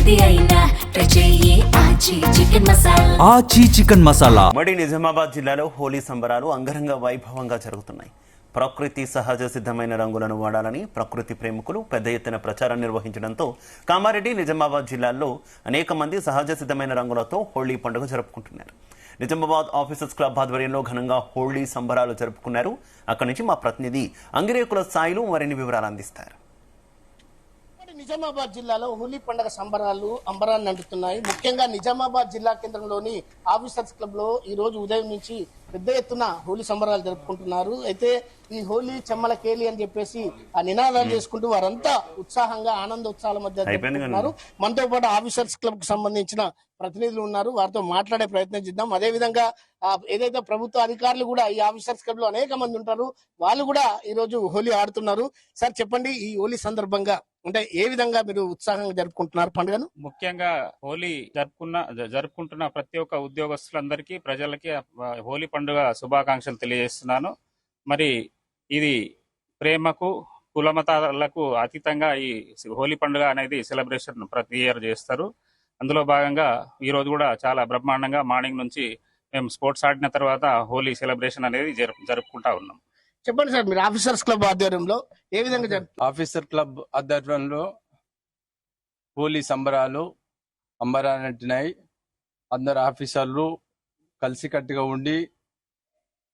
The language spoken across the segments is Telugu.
ఏది అయినా ట్రై చెయ్యి ఆచి చికెన్ మసాలా. ఆచి చికెన్ మసాలా. మడి నిజామాబాద్ జిల్లాలో హోలీ సంబరాలు అంగరంగ వైభవంగా జరుగుతున్నాయి. ప్రకృతి సహజ సిద్ధమైన రంగులను వాడాలని ప్రకృతి ప్రేమికులు పెద్ద ఎత్తున ప్రచారం నిర్వహించడంతో కామారెడ్డి నిజామాబాద్ జిల్లాల్లో అనేక మంది సహజ సిద్ధమైన రంగులతో హోళీ పండుగ జరుపుకుంటున్నారు. నిజామాబాద్ ఆఫీసర్స్ క్లబ్ ఆధ్వర్యంలో ఘనంగా హోళీ సంబరాలు జరుపుకున్నారు. అక్కడి నుంచి మా ప్రతినిధి అంగిరేకుల సాయిలు మరిన్ని వివరాలు అందిస్తారు. నిజామాబాద్ జిల్లాలో హోలీ పండుగ సంబరాలు అంబరాన్ని అంటున్నాయి. ముఖ్యంగా నిజామాబాద్ జిల్లా కేంద్రంలోని ఆఫీసర్స్ క్లబ్ లో ఈ రోజు ఉదయం నుంచి పెద్ద ఎత్తున హోలీ సంబరాలు జరుపుకుంటున్నారు. అయితే ఈ హోలీ చెమ్మల కేలి అని చెప్పేసి ఆ నినాదాలు చేసుకుంటూ వారంతా ఉత్సాహంగా ఆనందోత్సాహాల మధ్య జరుపుకుంటున్నారు. మనతో పాటు ఆఫీసర్స్ క్లబ్ కు సంబంధించిన ప్రతినిధులు ఉన్నారు. వారితో మాట్లాడే ప్రయత్నం చేద్దాం. అదే విధంగా ఏదైతే ప్రభుత్వ అధికారులు కూడా ఈ ఆఫీసర్స్ క్లబ్ లో అనేక మంది ఉంటారు, వాళ్ళు కూడా ఈ రోజు హోలీ ఆడుతున్నారు. సార్ చెప్పండి, ఈ హోలీ సందర్భంగా అంటే ఏ విధంగా మీరు ఉత్సాహంగా జరుపుకుంటున్నారు పండుగను? ముఖ్యంగా హోలీ జరుపుకుంటున్న ప్రతి ఒక్క ఉద్యోగస్తులందరికీ ప్రజలకి హోలీ పండుగ శుభాకాంక్షలు తెలియజేస్తున్నాను. మరి ఇది ప్రేమకు కులమతాలకు అతీతంగా ఈ హోలీ పండుగ అనేది సెలబ్రేషన్ ప్రతి ఇయర్ చేస్తారు. అందులో భాగంగా ఈ రోజు కూడా చాలా బ్రహ్మాండంగా మార్నింగ్ నుంచి మేము స్పోర్ట్స్ ఆడిన తర్వాత హోలీ సెలబ్రేషన్ అనేది జరుపుకుంటా ఉన్నాం. చెప్పండి సార్, మీరు ఆఫీసర్స్ క్లబ్ ఆధ్వర్యంలో ఏ విధంగా ఆఫీసర్ క్లబ్ ఆధ్వర్యంలో హోలీ సంబరాలు అంబరానంటున్నాయి. అందరు ఆఫీసర్లు కలిసికట్టుగా ఉండి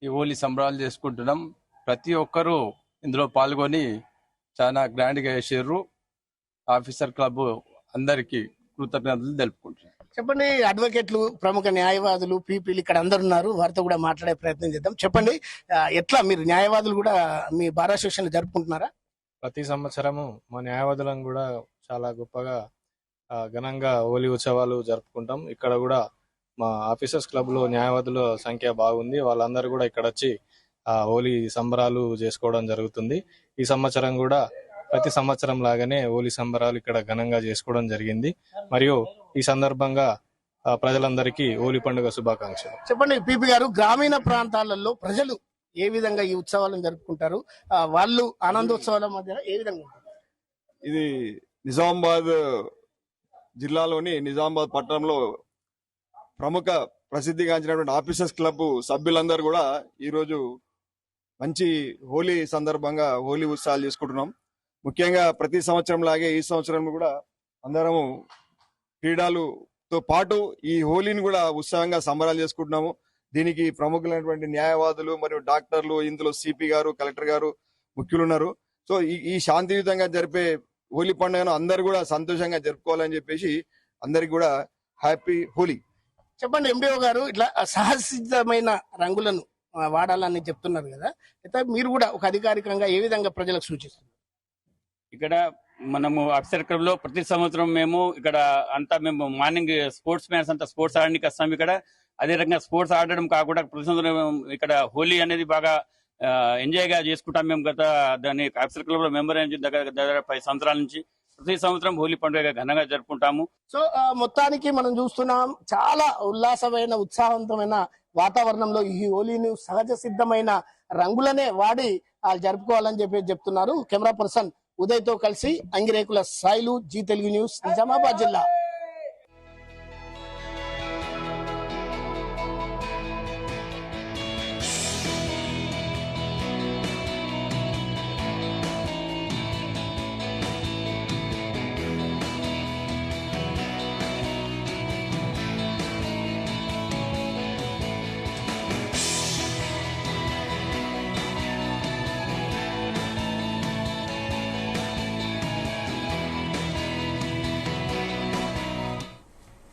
ఈ హోలీ సంబరాలు చేసుకుంటున్నాం. ప్రతి ఒక్కరూ ఇందులో పాల్గొని చాలా గ్రాండ్ గా చేసారు. ఆఫీసర్ క్లబ్ అందరికి కృతజ్ఞతలు తెలుపుకుంటున్నాం. చెప్పండి, అడ్వకేట్లు, ప్రముఖ న్యాయవాదులు, పీపీలు ఇక్కడ అందరు ఉన్నారు. వారితో కూడా మాట్లాడే ప్రయత్నం చేద్దాం. చెప్పండి, ఎట్లా మీరు న్యాయవాదులు కూడా మీ బార్ అసోసియేషన్ జరుపుకుంటున్నారా? ప్రతి సంవత్సరము మా న్యాయవాదులను కూడా చాలా గొప్పగా ఘనంగా హోలీ ఉత్సవాలు జరుపుకుంటాం. ఇక్కడ కూడా మా ఆఫీసర్స్ క్లబ్ లో న్యాయవాదుల సంఖ్య బాగుంది. వాళ్ళందరూ కూడా ఇక్కడ వచ్చి హోలీ సంబరాలు చేసుకోవడం జరుగుతుంది. ఈ సంవత్సరం కూడా ప్రతి సంవత్సరం లాగానే హోలీ సంబరాలు ఇక్కడ ఘనంగా చేసుకోవడం జరిగింది. మరియు ఈ సందర్భంగా ప్రజలందరికీ హోలీ పండుగ శుభాకాంక్షలు. చెప్పండి పీపీ గారు, గ్రామీణ ప్రాంతాలలో ప్రజలు ఏ విధంగా ఈ ఉత్సవాలను జరుపుకుంటారు? వాళ్ళు ఆనందోత్సవాల మధ్య ఏ విధంగా ఉంటారు? ఇది నిజామాబాద్ జిల్లాలోని నిజామాబాద్ పట్టణంలో ప్రముఖ ప్రసిద్ధిగాంచినటువంటి ఆఫీసర్స్ క్లబ్ సభ్యులందరూ కూడా ఈరోజు మంచి హోలీ సందర్భంగా హోలీ ఉత్సవాలు చేసుకుంటున్నాం. ముఖ్యంగా ప్రతి సంవత్సరం లాగే ఈ సంవత్సరం కూడా అందరము క్రీడలతో పాటు ఈ హోలీని కూడా ఉత్సాహంగా సంబరాలు చేసుకుంటున్నాము. దీనికి ప్రముఖులైనటువంటి న్యాయవాదులు మరియు డాక్టర్లు, ఇందులో సిపి గారు, కలెక్టర్ గారు ముఖ్యులు ఉన్నారు. సో ఈ శాంతియుతంగా జరిపే హోలీ పండుగను అందరు కూడా సంతోషంగా జరుపుకోవాలని చెప్పేసి అందరికి కూడా హ్యాపీ హోలీ. చెప్పండి ఎండిఓ గారు, ఇట్లా సహసిద్ధమైన రంగులను వాడాలని చెప్తున్నారు కదా, అయితే మీరు కూడా ఒక అధికారికంగా ఏ విధంగా ప్రజలకు సూచిస్తున్నారు? ఇక్కడ మనము ఆఫీసర్ క్లబ్ లో ప్రతి సంవత్సరం మేము ఇక్కడ అంతా మేము మార్నింగ్ స్పోర్ట్స్ మ్యాన్స్ అంతా స్పోర్ట్స్ ఆడడానికి వస్తాం. ఇక్కడ అదే రకంగా స్పోర్ట్స్ ఆడడం కాకుండా ప్రతి సంవత్సరం ఇక్కడ హోలీ అనేది బాగా ఎంజాయ్ గా చేసుకుంటాం. మేము గత దాన్ని ఆఫీసర్ క్లబ్ లో మెంబర్ అయిన దగ్గర 5 సంవత్సరాల నుంచి ప్రతి సంవత్సరం హోలీ పండుగ ఘనంగా జరుపుకుంటాము. సో మొత్తానికి మనం చూస్తున్నాం, చాలా ఉల్లాసమైన ఉత్సాహవంతమైన వాతావరణంలో ఈ హోలీని సహజ సిద్ధమైన రంగులనే వాడి జరుపుకోవాలని చెప్తున్నారు. కెమెరా పర్సన్ ఉదయ్ తో కలిసి అంగిరేకుల సాయిలు, జీ తెలుగు న్యూస్, నిజామాబాద్ జిల్లా.